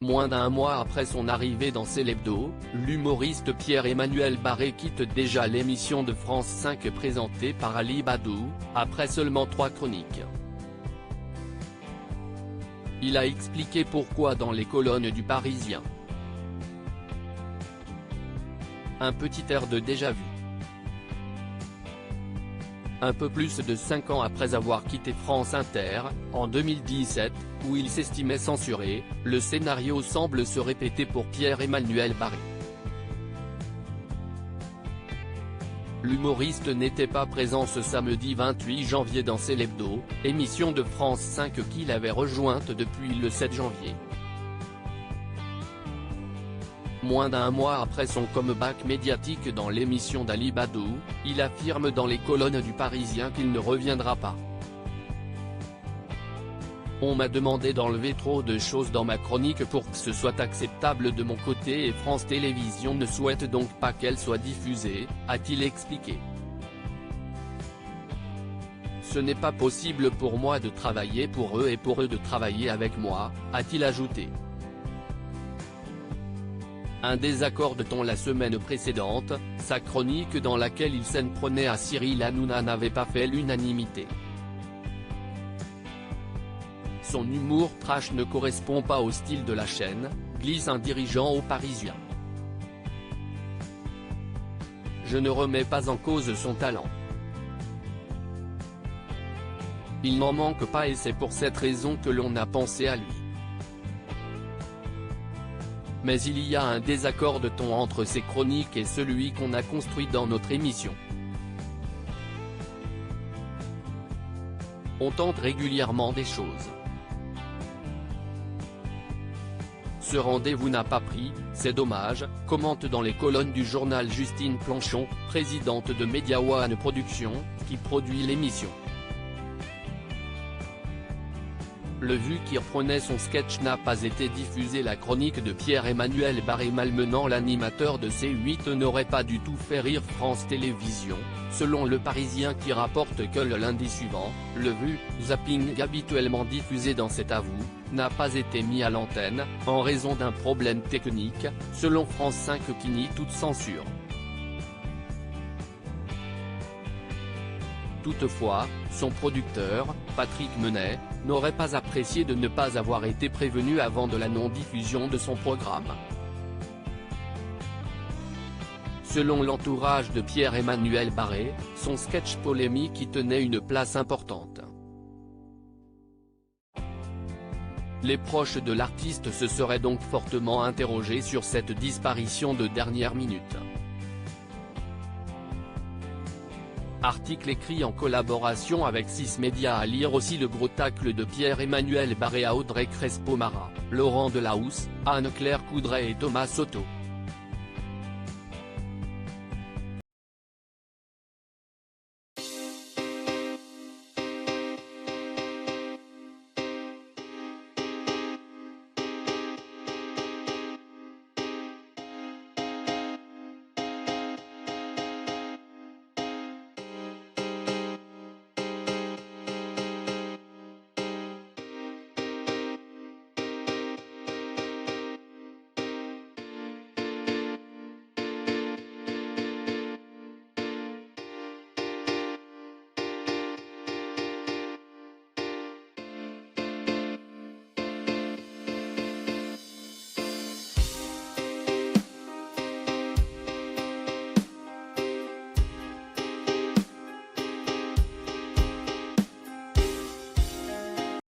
Moins d'un mois après son arrivée dans Célébdo, l'humoriste Pierre-Emmanuel Barré quitte déjà l'émission de France 5 présentée par Ali Badou, après seulement 3 chroniques. Il a expliqué pourquoi dans les colonnes du Parisien. Un petit air de déjà-vu. Un peu plus de 5 ans après avoir quitté France Inter, en 2017, où il s'estimait censuré, le scénario semble se répéter pour Pierre-Emmanuel Barré. L'humoriste n'était pas présent ce samedi 28 janvier dans Célébdo, émission de France 5 qu'il avait rejointe depuis le 7 janvier. Moins d'un mois après son comeback médiatique dans l'émission d'Ali Badou, il affirme dans les colonnes du Parisien qu'il ne reviendra pas. On m'a demandé d'enlever trop de choses dans ma chronique pour que ce soit acceptable de mon côté et France Télévisions ne souhaite donc pas qu'elle soit diffusée, a-t-il expliqué. Ce n'est pas possible pour moi de travailler pour eux et pour eux de travailler avec moi, a-t-il ajouté. Un désaccord de ton la semaine précédente, sa chronique dans laquelle il s'en prenait à Cyril Hanouna n'avait pas fait l'unanimité. Son humour trash ne correspond pas au style de la chaîne, glisse un dirigeant au Parisien. Je ne remets pas en cause son talent. Il n'en manque pas et c'est pour cette raison que l'on a pensé à lui. Mais il y a un désaccord de ton entre ses chroniques et celui qu'on a construit dans notre émission. On tente régulièrement des choses. Ce rendez-vous n'a pas pris, c'est dommage, commente dans les colonnes du journal Justine Planchon, présidente de Media One Productions, qui produit l'émission. Le vu qui reprenait son sketch n'a pas été diffusé. La chronique de Pierre-Emmanuel Barré malmenant l'animateur de C8 n'aurait pas du tout fait rire France Télévisions, selon Le Parisien qui rapporte que le lundi suivant, le vu, zapping habituellement diffusé dans C'est à vous, n'a pas été mis à l'antenne, en raison d'un problème technique, selon France 5 qui nie toute censure. Toutefois, son producteur, Patrick Menet, n'aurait pas apprécié de ne pas avoir été prévenu avant de la non-diffusion de son programme. Selon l'entourage de Pierre-Emmanuel Barré, son sketch polémique y tenait une place importante. Les proches de l'artiste se seraient donc fortement interrogés sur cette disparition de dernière minute. Article écrit en collaboration avec 6 médias à lire aussi le gros tacle de Pierre-Emmanuel Barré à Audrey Crespo-Mara, Laurent Delahousse, Anne-Claire Coudray et Thomas Soto.